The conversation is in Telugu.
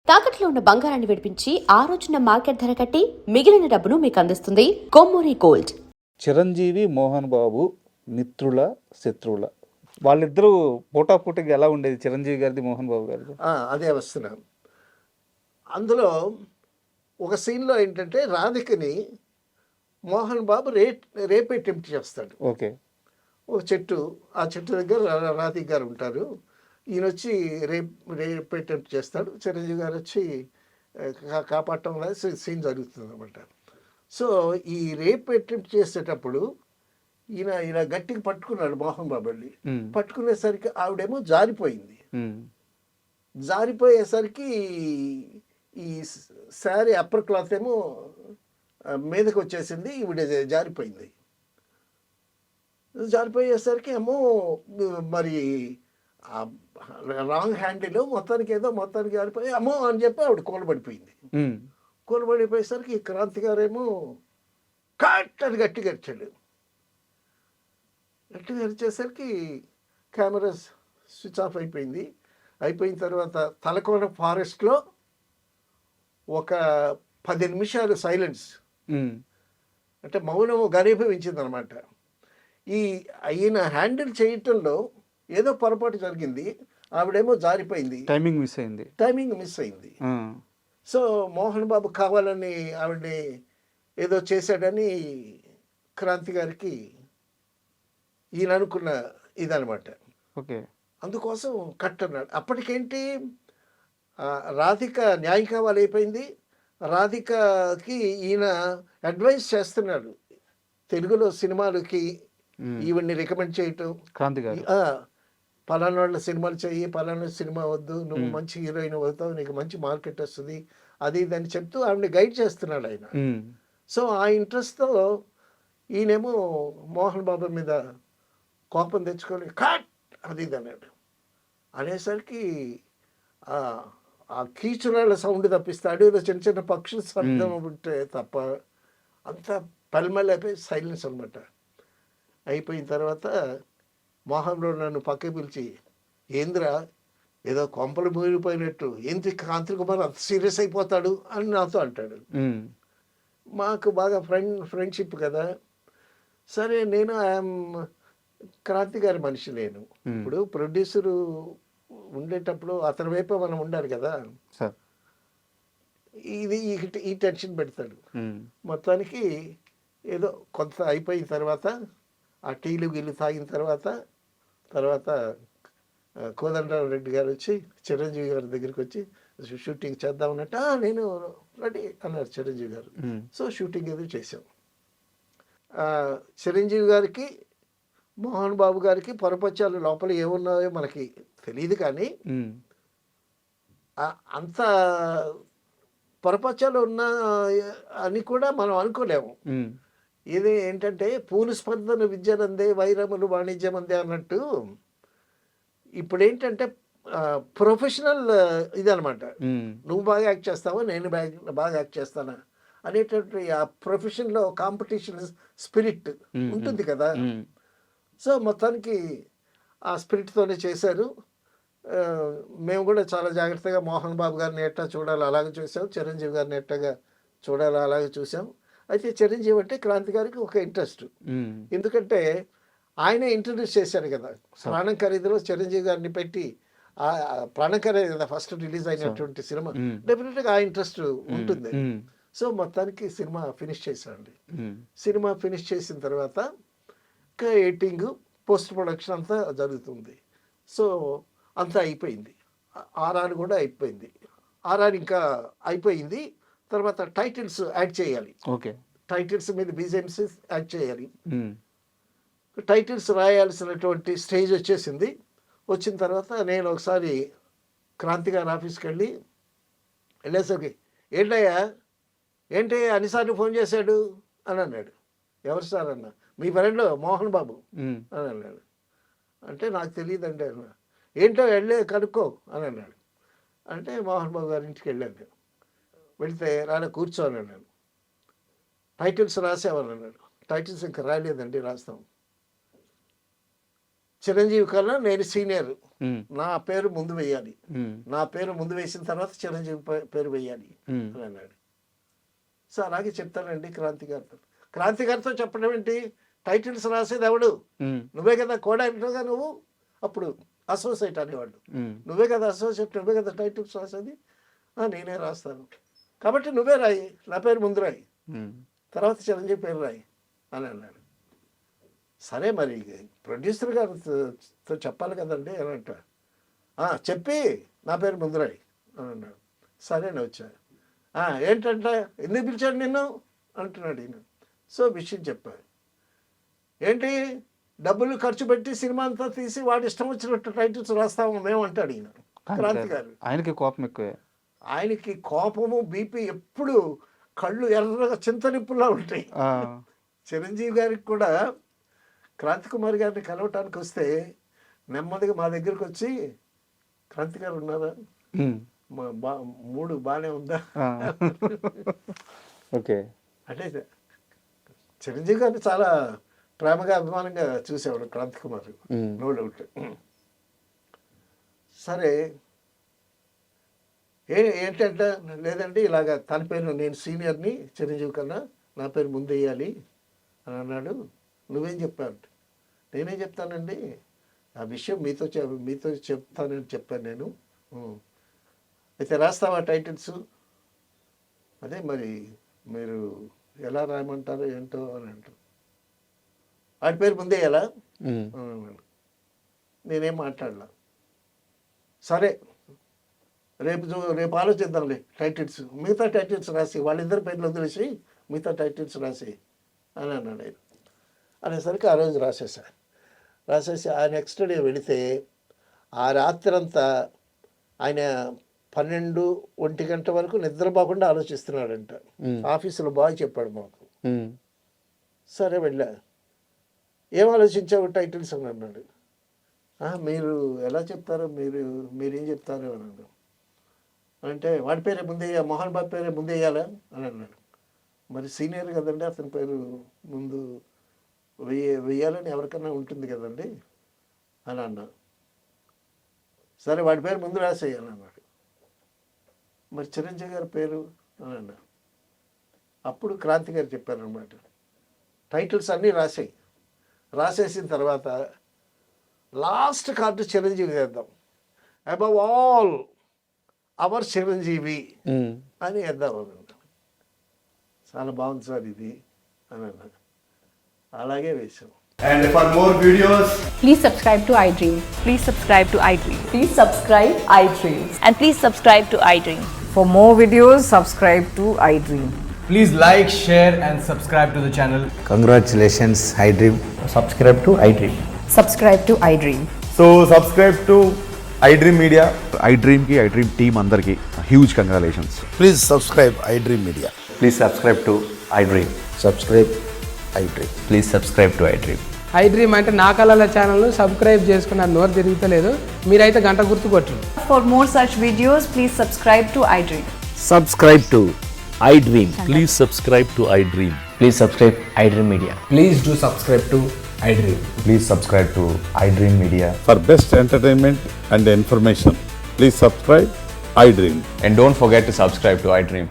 తాకట్లో ఉన్న బంగారాన్ని విడిపించి ఆ రోజున మార్కెట్ ధర కట్టి మిగిలిన డబ్బును మీకు అందిస్తుంది కొమ్మూరి గోల్డ్. చిరంజీవి మోహన్ బాబు మిత్రుల శత్రువుల వాళ్ళిద్దరూ పోటాపోటీగా ఎలా ఉండేది చిరంజీవి గారిది మోహన్ బాబు గారిది? అదే వస్తున్నాం. అందులో ఒక సీన్లో ఏంటంటే రాధికని మోహన్ బాబు రేప్ అటెంప్ట్ చేస్తాడు. ఓకే. ఒక చెట్టు, ఆ చెట్టు దగ్గర రాధిక గారు ఉంటారు. ఈయన వచ్చి రేప్ అటెంప్ట్ చేస్తాడు. చిరంజీవి గారు వచ్చి కాపాడటం అనేది సీన్ జరుగుతుంది అనమాట. సో ఈ రేప్ అటెంప్ట్ చేసేటప్పుడు ఈయన గట్టిగా పట్టుకున్నాడు మోహన్ బాబు వెళ్ళి. పట్టుకునేసరికి ఆవిడేమో జారిపోయింది. జారిపోయేసరికి ఈ శారీ అప్పర్ క్లాత్ ఏమో మీదకి వచ్చేసింది, ఈవిడ జారిపోయింది. జారిపోయేసరికి ఏమో మరి రాంగ్ హ్యాండిల్ మొత్తానికి జారిపోయి అమ్మో అని చెప్పి ఆవిడ కూలబడిపోయింది. కూలబడిపోయేసరికి క్రాంతి గారేమో కట్టని గట్టిగా అరిచాడు. గట్టిగా అరిచేసరికి కెమెరా స్విచ్ ఆఫ్ అయిపోయింది. అయిపోయిన తర్వాత తలకోన ఫారెస్ట్లో ఒక 10 నిమిషాలు సైలెన్స్, అంటే మౌనము గరీభవించింది అనమాట. ఈయన హ్యాండిల్ చేయటంలో ఏదో పొరపాటు జరిగింది, ఆవిడేమో జారిపోయింది, టైమింగ్ మిస్ అయింది. సో మోహన్ బాబు కావాలని ఆవిడని ఏదో చేశాడని క్రాంతి గారికి ఈయన అనుకున్న ఇదనమాట. ఓకే. అందుకోసం కట్ అన్నాడు. అప్పటికేంటి రాధిక న్యాయం అయిపోయింది. రాధికకి ఈయన అడ్వైస్ చేస్తున్నాడు, తెలుగులో సినిమాలకి ఈవెన్ని రికమెండ్ చేయటం. క్రాంతి గారు పలానా వాళ్ళ సినిమాలు చెయ్యి, పలానా సినిమా వద్దు, నువ్వు మంచి హీరోయిన్ అవుతావు, నీకు మంచి మార్కెట్ వస్తుంది, అది ఇదని చెప్తూ ఆవిడని గైడ్ చేస్తున్నాడు ఆయన. సో ఆ ఇంట్రెస్ట్తో ఈయనేమో మోహన్ బాబు మీద కోపం తెచ్చుకొని కట్ అది ఇది అన్నాడు. అనేసరికి ఆ కీచురాళ్ళ సౌండ్ తప్పిస్తాడు, ఏదో చిన్న చిన్న పక్షుల శబ్దం ఉంటే తప్ప అంతా పల్మల్ అయిపోయి సైలెన్స్ అనమాట. అయిపోయిన తర్వాత మోహన్లో నన్ను పక్కకి పిలిచి, ఏంద్రా ఏదో కొంపలు మూగిపోయినట్టు, ఏంటి కాంతి కుమార్ అంత సీరియస్ అయిపోతాడు అని నాతో అంటాడు. మాకు బాగా ఫ్రెండ్షిప్ కదా. సరే, నేను ఐఎమ్ క్రాంతి గారి మనిషి. నేను ఇప్పుడు ప్రొడ్యూసరు ఉండేటప్పుడు అతని వైపు మనం ఉండాలి కదా. ఇది ఈ టెన్షన్ పెడతాడు. మొత్తానికి ఏదో కొంత అయిపోయిన తర్వాత ఆ టీలు గీళ్ళు తాగిన తర్వాత కోదండరావు రెడ్డి గారు వచ్చి చిరంజీవి గారి దగ్గరికి వచ్చి షూటింగ్ చేద్దామన్నట్టు నేను రెడీ అన్నారు చిరంజీవి గారు. సో షూటింగ్ ఏదో చేసాం. చిరంజీవి గారికి మోహన్ బాబు గారికి పొరపచ్చాలు లోపల ఏమున్నాయో మనకి తెలియదు, కానీ అంత పొరపచ్చాలు ఉన్నా అని కూడా మనం అనుకోలేము. ఇది ఏంటంటే పూలు స్పందన విద్యనందే వైరములు వాణిజ్యమందే అన్నట్టు, ఇప్పుడు ఏంటంటే ప్రొఫెషనల్ ఇదనమాట. నువ్వు బాగా యాక్ట్ చేస్తావా, నేను బాగా యాక్ట్ చేస్తానా అనేటువంటి ఆ ప్రొఫెషన్లో కాంపిటీషన్ స్పిరిట్ ఉంటుంది కదా. సో మొత్తానికి ఆ స్పిరిట్తోనే చేశారు. మేము కూడా చాలా జాగ్రత్తగా మోహన్ బాబు గారిని ఎట్టా చూడాలి అలాగే చూసాం, చిరంజీవి గారిని ఎట్టగా చూడాలి అలాగే చూసాం. అయితే చిరంజీవి అంటే క్రాంతి గారికి ఒక ఇంట్రెస్ట్, ఎందుకంటే ఆయనే ఇంట్రడ్యూస్ చేశారు కదా. ప్రాణం ఖరీదులో చిరంజీవి గారిని పెట్టి, ప్రాణం ఖరీదు కదా ఫస్ట్ రిలీజ్ అయినటువంటి సినిమా, డెఫినెట్గా ఆ ఇంట్రెస్ట్ ఉంటుంది. సో మొత్తానికి సినిమా ఫినిష్ చేశానండి. సినిమా ఫినిష్ చేసిన తర్వాత ఇంకా ఎడిటింగ్, పోస్ట్ ప్రొడక్షన్ అంతా జరుగుతుంది. సో అంతా అయిపోయింది. ఆర్ఆర్ కూడా అయిపోయింది. ఆర్ఆర్ ఇంకా అయిపోయింది. తర్వాత టైటిల్స్ యాడ్ చేయాలి. ఓకే. టైటిల్స్ మీద బీజేఎంస్ యాడ్ చేయాలి. టైటిల్స్ రాయాల్సినటువంటి స్టేజ్ వచ్చేసింది. వచ్చిన తర్వాత నేను ఒకసారి క్రాంతి గారి ఆఫీస్కి వెళ్ళేసరికి, ఏంటి అన్నిసార్లు ఫోన్ చేశాడు అని అన్నాడు. ఎవరు సార్ అన్న? మీ ఫ్రెండ్ మోహన్ బాబు అని అన్నాడు. అంటే నాకు తెలియదండి అన్న. ఏంటో వెళ్ళే కనుక్కో అని అన్నాడు. అంటే మోహన్ బాబు గారి ఇంటికి వెళ్ళాను. వెళితే రాలే కూర్చోని అన్నాడు. టైటిల్స్ రాసేవాళ్ళు అన్నాడు. టైటిల్స్ ఇంకా రాలేదండి, రాస్తాం. చిరంజీవి కన్నా నేను సీనియర్, ఉమ్, నా పేరు ముందు వేయాలి, ఉమ్, నా పేరు ముందు వేసిన తర్వాత చిరంజీవి పేరు వేయాలి ఉమ్, అని అన్నాడు. సో అలాగే చెప్తానండి క్రాంతి గారితో. క్రాంతి గారితో చెప్పడం ఏంటి, టైటిల్స్ రాసేది ఎవడు, ఉమ్, నువ్వే కదా కోడాంటగా నువ్వు, అప్పుడు అసోసియేట్ అనేవాళ్ళు, ఉమ్, నువ్వే కదా అసోసియేట్, నువ్వే కదా టైటిల్స్ రాసేది. నేనే రాస్తాను కాబట్టి నువ్వే రాయి, నా పేరు ముందు రాయి, ఉమ్, తర్వాత చిరంజీవి పేరు రాయి అని అన్నాడు. సరే మరి ప్రొడ్యూసర్ గారితో చెప్పాలి కదండి అని అంట. చెప్పి నా పేరు ముందు రాయి అని అన్నాడు. సరే అని వచ్చా. ఏంటంటే ఎందుకు పిలిచాడు నిన్ను అంటున్నాడు ఈయన. సో విషయం చెప్పాను. ఏంటి డబ్బులు ఖర్చు పెట్టి సినిమా అంతా తీసి వాడి ఇష్టం వచ్చినట్టు టైటిల్స్ రాస్తాము మేము అంటాడు ఈయన క్రాంతి గారు. ఆయనకి కోపం ఎక్కువే. ఆయనకి కోపము బీపీ ఎప్పుడు కళ్ళు ఎర్రగా చింతనిప్పులా ఉంటాయి. చిరంజీవి గారికి కూడా క్రాంతి కుమార్ గారిని కలవటానికి వస్తే నెమ్మదిగా మా దగ్గరికి వచ్చి, క్రాంతి గారు ఉన్నారా, ఉమ్, మూడు బాగానే ఉందా ఓకే. అంటే చిరంజీవి గారిని చాలా ప్రేమగా అభిమానంగా చూసేవాడు క్రాంతి కుమార్, ఉమ్, నో డౌట్. సరే ఏంటంటే లేదండి ఇలాగ తన పేరు నేను సీనియర్ని చిరంజీవి కన్నా, నా పేరు ముందు వేయాలి అని అన్నాడు. నువ్వేం చెప్పావు? నేనేం చెప్తానండి, ఆ విషయం మీతో చెప్తానని చెప్పాను నేను. అయితే రాస్తావా టైటిల్స్? అదే మరి మీరు ఎలా రాయమంటారో ఏంటో అని అంటారు. వాడి పేరు ముందే ఎలా ఉమ్, నేనేం మాట్లాడలా. సరే రేపు ఆలోచిద్దాంలే టైటిల్స్, మిగతా టైటిల్స్ రాసి వాళ్ళిద్దరి పేర్లు వదిలేసి మిగతా టైటిల్స్ రాసి అని అన్నాడు ఆయన. అనేసరికి ఆ రోజు రాసేసి ఆ నెక్స్ట్ డే వెళితే ఆ రాత్రంతా ఆయన 12-1 గంట వరకు నిద్రపోకుండా ఆలోచిస్తున్నాడంట. ఆఫీసులో బాయ్ చెప్పాడు మాకు. ఉమ్, సరే వెళ్ళా. ఏం ఆలోచించావు టైటిల్స్ అని అన్నాడు. మీరు ఎలా చెప్తారో మీరేం చెప్తారో అని అన్నాడు. అంటే వాడి పేరే ముందే, మోహన్ బాబు పేరే ముందే వేయాలా అని అన్నాడు. మరి సీనియర్ కదండి, అతని పేరు ముందు వేయాలని ఎవరికన్నా ఉంటుంది కదండి అని అన్నా. సరే వాడి పేరు ముందు రాసేయాలి అన్నాడు. మరి చిరంజీవి గారి పేరు అని అన్నా. అప్పుడు క్రాంతి గారు చెప్పారనమాట, టైటిల్స్ అన్నీ రాసేసిన తర్వాత లాస్ట్ కార్డు చిరంజీవి చేద్దాం, అబవ్ ఆల్ అవర్ చిరంజీవి అని వేద్దాం అని అన్నాడు. చాలా బాగుంది సార్ ఇది అని అన్నాడు. అలాగే వేసాం. And for more videos, Please subscribe to iDream. Please subscribe to iDream. Please subscribe iDream. And please subscribe to iDream. For more videos, subscribe to iDream. please like, share and subscribe to the channel. Congratulations, iDream. Subscribe to iDream. Subscribe to iDream. So subscribe to iDream Media. iDream team అందరికి huge congratulations. Please subscribe iDream Media. Please subscribe to iDream. Subscribe iDream. Please subscribe to iDream. iDream అంటే నా కళల ఛానల్ను సబ్స్క్రైబ్ చేసుకున్న నోరు తిరుగుతలేదు, మీరైతే గంట గుర్తు కొట్టండి. For more such videos, please subscribe to iDream. Subscribe to iDream. Please subscribe to iDream. Please subscribe iDream Media. Please do subscribe to iDream. Please subscribe to iDream Media. For best entertainment and information, please subscribe iDream. And don't forget to subscribe to iDream.